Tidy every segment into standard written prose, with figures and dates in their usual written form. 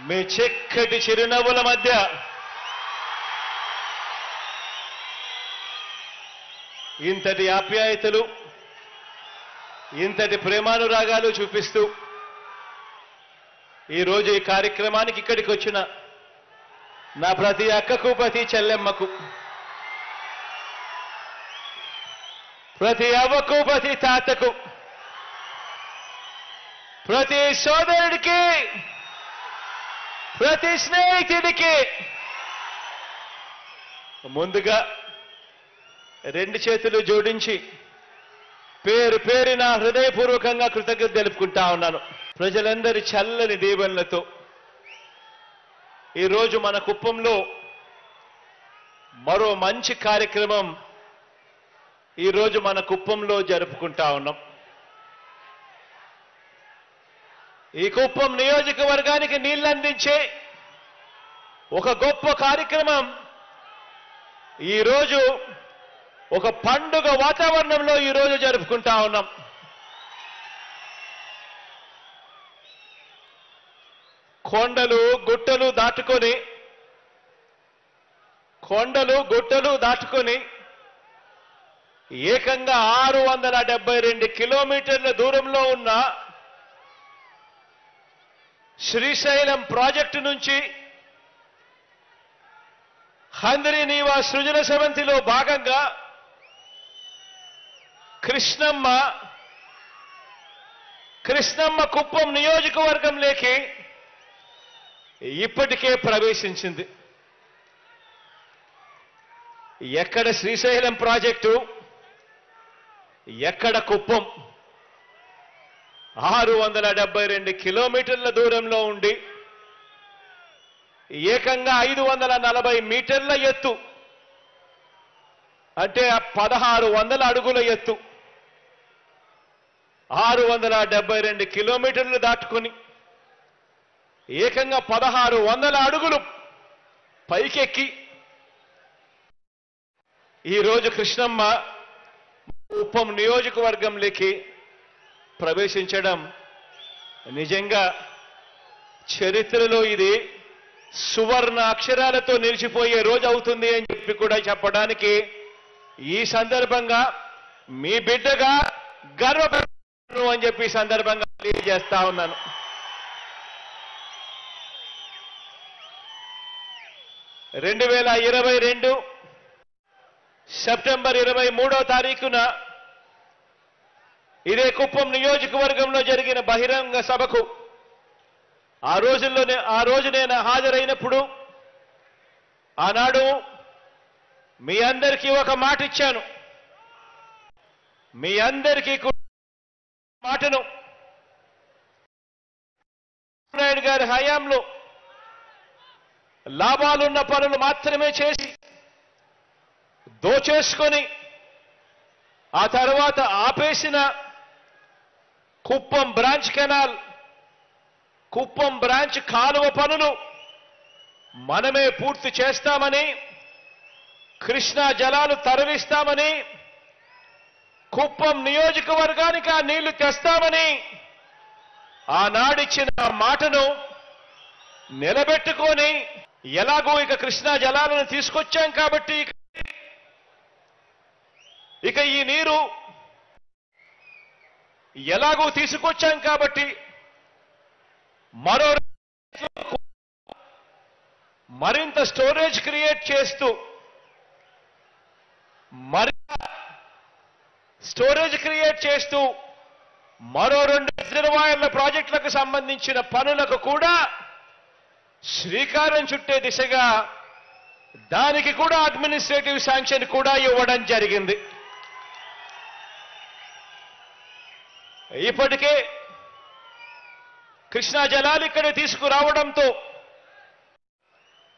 మీ చక్కటి చిరునవ్వుల మధ్య ఇంతటి ఆప్యాయతలు, ఇంతటి ప్రేమానురాగాలు చూపిస్తూ ఈరోజు ఈ కార్యక్రమానికి ఇక్కడికి వచ్చిన నా ప్రతి అక్కకు, ప్రతి చెల్లెమ్మకు, ప్రతి అవ్వకు, ప్రతి తాతకు, ప్రతి సోదరుడికి, ప్రతి స్నేహితుడికి ముందుగా రెండు చేతులు జోడించి పేరు పేరున హృదయపూర్వకంగా కృతజ్ఞత తెలుపుకుంటా ఉన్నాను. ప్రజలందరి చల్లని దీవెనలతో ఈరోజు మన కుప్పంలో మరో మంచి కార్యక్రమం ఈరోజు మన కుప్పంలో జరుపుకుంటా ఉన్నాం. ఈ కుప్పం నియోజకవర్గానికి నీళ్లందించే ఒక గొప్ప కార్యక్రమం ఈరోజు ఒక పండుగ వాతావరణంలో ఈరోజు జరుపుకుంటా ఉన్నాం. కొండలు గుట్టలు దాటుకొని ఏకంగా 672 కిలోమీటర్ల దూరంలో ఉన్న శ్రీశైలం ప్రాజెక్టు నుంచి హంద్రీ నీవా సృజన సమంతిలో భాగంగా కృష్ణమ్మ కుప్పం నియోజకవర్గంలోకి ఇప్పటికే ప్రవేశించింది. ఎక్కడ శ్రీశైలం ప్రాజెక్టు, ఎక్కడ కుప్పం? 672 కిలోమీటర్ల దూరంలో ఉండి ఏకంగా 540 మీటర్ల ఎత్తు, అంటే 1600 అడుగుల ఎత్తు, 672 కిలోమీటర్లు దాటుకుని ఏకంగా 1600 అడుగులు పైకెక్కి ఈరోజు కృష్ణమ్మ కుప్పం నియోజకవర్గంలోకి ప్రవేశించడం నిజంగా చరిత్రలో ఇది సువర్ణ అక్షరాలతో నిలిచిపోయే రోజు అవుతుంది అని చెప్పి కూడా చెప్పడానికి ఈ సందర్భంగా మీ బిడ్డగా గర్వపడుతున్నాను అని చెప్పి ఈ సందర్భంగా తెలియజేస్తా ఉన్నాను. సెప్టెంబర్ 23వ తారీఖున ఇదే కుప్పం నియోజకవర్గంలో జరిగిన బహిరంగ సభకు ఆ రోజు నేను హాజరైనప్పుడు ఆనాడు మీ అందరికీ ఒక మాట ఇచ్చాను. మీ అందరికీ మాటను నాయుడు గారి హయాంలో లాభాలున్న పనులు మాత్రమే చేసి దోచేసుకొని ఆ తర్వాత ఆపేసిన Kuppam branch canal, Kuppam branch కాలువ పనులు మనమే పూర్తి చేస్తామని, కృష్ణా జలాలు తరలిస్తామని, కుప్పం నియోజకవర్గానికి ఆ నీళ్లు తెస్తామని ఆనాడిచ్చిన మాటను నిలబెట్టుకొని ఎలాగో ఇక కృష్ణా జలాలను తీసుకొచ్చాం కాబట్టి ఇక ఈ నీరు ఎలాగో తీసుకొచ్చాం కాబట్టి మరింత స్టోరేజ్ క్రియేట్ చేస్తూ మరో 2 రిజర్వాయర్ల ప్రాజెక్టులకు సంబంధించిన పనులకు కూడా శ్రీకారం చుట్టే దిశగా దానికి కూడా అడ్మినిస్ట్రేటివ్ శాంక్షన్ కూడా ఇవ్వడం జరిగింది. ఇప్పటికే కృష్ణా జలాలు ఇక్కడే తీసుకురావడంతో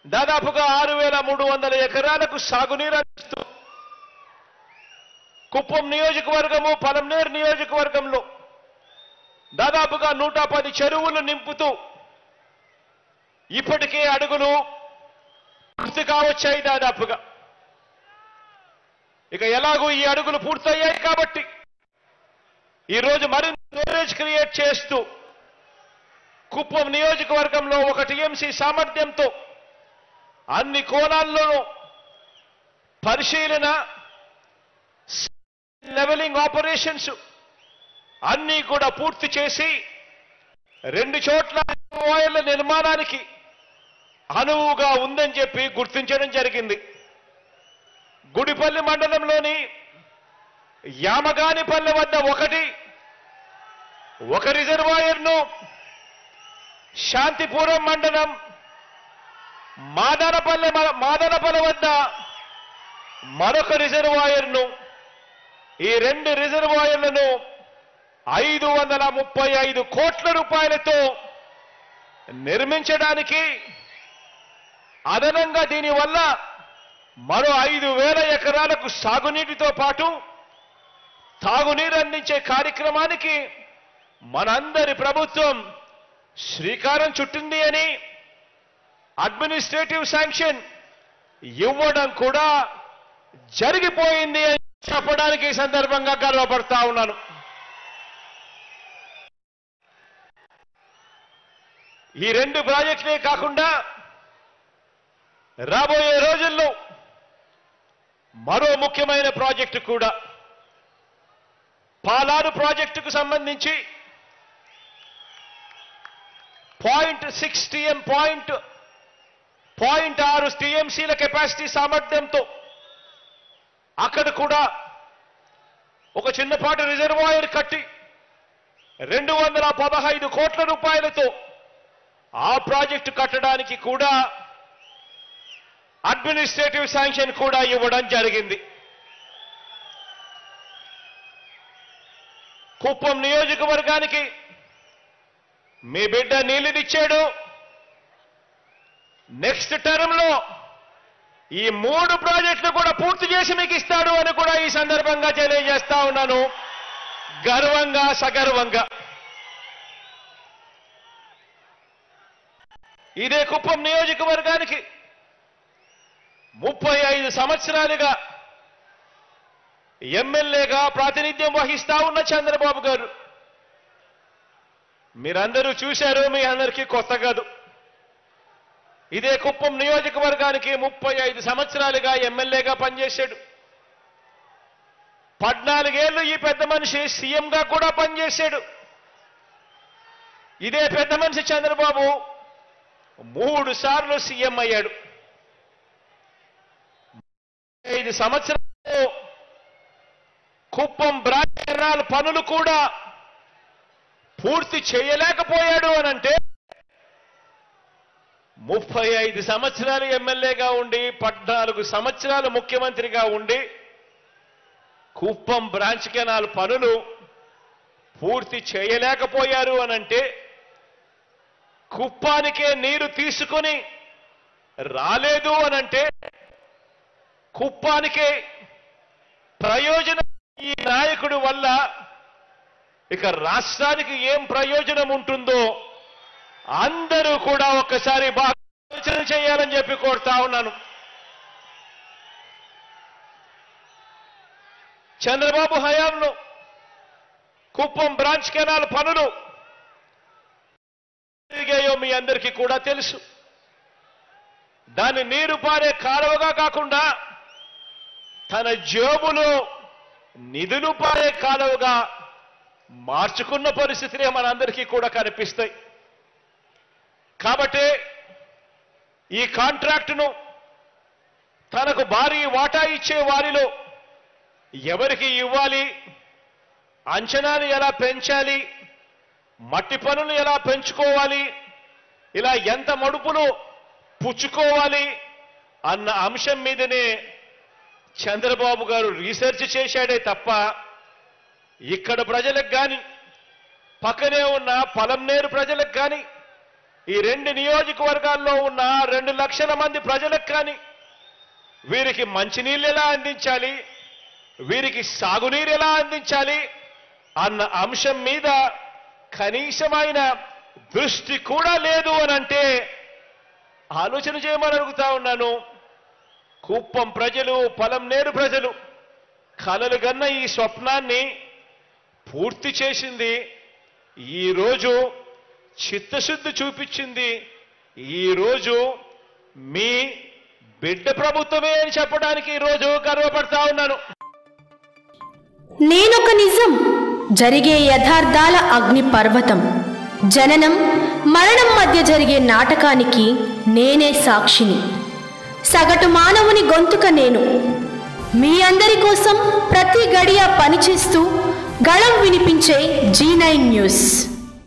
దాదాపుగా 6300 ఎకరాలకు సాగునీరు అందిస్తూ కుప్పం నియోజకవర్గము, పలమనేరు నియోజకవర్గంలో దాదాపుగా 110 చెరువులు నింపుతూ ఇప్పటికే అడుగులు పూర్తి కావచ్చాయి దాదాపుగా. ఇక ఎలాగూ ఈ అడుగులు పూర్తయ్యాయి కాబట్టి ఈరోజు మరింత స్టోరేజ్ క్రియేట్ చేస్తూ కుప్పం నియోజకవర్గంలో 1 టీఎంసీ సామర్థ్యంతో అన్ని కోణాల్లోనూ పరిశీలన, లెవెలింగ్ ఆపరేషన్స్ అన్నీ కూడా పూర్తి చేసి 2 చోట్ల రిజర్వాయర్ల నిర్మాణానికి అనువుగా ఉందని చెప్పి గుర్తించడం జరిగింది. గుడిపల్లి మండలంలోని యామగానిపల్లె వద్ద ఒక రిజర్వాయర్ను, శాంతిపురం మండలం మాదనపల్లె వద్ద మరొక రిజర్వాయర్ను, ఈ 2 రిజర్వాయర్లను 535 కోట్ల రూపాయలతో నిర్మించడానికి, అదనంగా దీనివల్ల మరో 5,000 ఎకరాలకు సాగునీటితో పాటు తాగునీరు అందించే కార్యక్రమానికి మనందరి ప్రభుత్వం శ్రీకారం చుట్టింది అని అడ్మినిస్ట్రేటివ్ శాంక్షన్ ఇవ్వడం కూడా జరిగిపోయింది అని చెప్పడానికి ఈ సందర్భంగా గర్వపడతా ఉన్నాను. ఈ 2 ప్రాజెక్టులే కాకుండా రాబోయే రోజుల్లో మరో ముఖ్యమైన ప్రాజెక్టు కూడా, పాలారు ప్రాజెక్టుకు సంబంధించి 0.6 టీఎంసీల కెపాసిటీ సామర్థ్యంతో అక్కడ కూడా ఒక చిన్నపాటి రిజర్వాయర్ కట్టి 215 కోట్ల రూపాయలతో ఆ ప్రాజెక్టు కట్టడానికి కూడా అడ్మినిస్ట్రేటివ్ శాంక్షన్ కూడా ఇవ్వడం జరిగింది. కుప్పం నియోజకవర్గానికి మీ బిడ్డ నీళ్లునిచ్చాడు. నెక్స్ట్ టర్మ్ లో ఈ 3 ప్రాజెక్టులు కూడా పూర్తి చేసి మీకు ఇస్తాడు అని కూడా ఈ సందర్భంగా తెలియజేస్తా ఉన్నాను, గర్వంగా సగర్వంగా. ఇదే కుప్పం నియోజకవర్గానికి 35 సంవత్సరాలుగా ఎమ్మెల్యేగా ప్రాతినిధ్యం వహిస్తా ఉన్న చంద్రబాబు గారు, మీరందరూ చూశారు, మీ అందరికీ కొత్త కాదు. ఇదే కుప్పం నియోజకవర్గానికి 35 సంవత్సరాలుగా ఎమ్మెల్యేగా పనిచేశాడు. 14 ఏళ్లు ఈ పెద్ద మనిషి సీఎంగా కూడా పనిచేశాడు. ఇదే పెద్ద మనిషి చంద్రబాబు 3 సార్లు సీఎం అయ్యాడు. 5 సంవత్సరాలు కుప్పం బ్రాంచ్ కెనాల్ పనులు కూడా పూర్తి చేయలేకపోయాడు అనంటే 35 సంవత్సరాలు ఎమ్మెల్యేగా ఉండి 14 సంవత్సరాలు ముఖ్యమంత్రిగా ఉండి కుప్పం బ్రాంచ్ కెనాల్ పనులు పూర్తి చేయలేకపోయారు అనంటే, కుప్పానికే నీరు తీసుకొని రాలేదు అనంటే, కుప్పానికే ప్రయోజనం ఈ నాయకుడి వల్ల ఇక రాష్ట్రానికి ఏం ప్రయోజనం ఉంటుందో అందరూ కూడా ఒక్కసారి బాగా ఆలోచన చేయాలని చెప్పి కోరుతా ఉన్నాను. చంద్రబాబు హయాంలో కుప్పం బ్రాంచ్ కెనాల్ పనులు జరిగాయో మీ అందరికీ కూడా తెలుసు. దాన్ని నీరు పారే కాలువగా కాకుండా తన జేబులో నిధులు పారే కాలువగా మార్చుకున్న పరిస్థితులే మనందరికీ కూడా కనిపిస్తాయి. కాబట్టి ఈ కాంట్రాక్టును తనకు భారీ వాటా ఇచ్చే వారిలో ఎవరికి ఇవ్వాలి, అంచనాలు ఎలా పెంచాలి, మట్టి పనులు ఎలా పెంచుకోవాలి, ఇలా ఎంత మడుపులు పుచ్చుకోవాలి అన్న అంశం మీదనే చంద్రబాబు గారు రీసెర్చ్ చేశాడే తప్ప ఇక్కడ ప్రజలకు కానీ, పక్కనే ఉన్న పలంనేరు ప్రజలకు కానీ, ఈ 2 నియోజకవర్గాల్లో ఉన్న 2 లక్షల మంది ప్రజలకు కానీ వీరికి మంచినీళ్ళు ఎలా అందించాలి, వీరికి సాగునీరు ఎలా అందించాలి అన్న అంశం మీద కనీసమైన దృష్టి కూడా లేదు అనంటే ఆలోచన చేయమని అడుగుతా ఉన్నాను. కుప్పం ప్రజలు, పలంనేరు ప్రజలు కలలు గన్న ఈ స్వప్నాన్ని పూర్తి చేసింది ఈరోజు చిత్తశుద్ధి చూపించింది ఈరోజు మీ బిడ్డ ప్రభుత్వమే అని చెప్పడానికి ఈరోజు గర్వపడతా ఉన్నాను. నేనొక నిజం, జరిగే యథార్థాల అగ్ని పర్వతం, జననం మరణం మధ్య జరిగే నాటకానికి నేనే సాక్షిని. సగటు మానవుని గొంతుక నేను. మీ అందరి కోసం ప్రతి గడియ పనిచేస్తూ గళం వినిపించే G9 న్యూస్.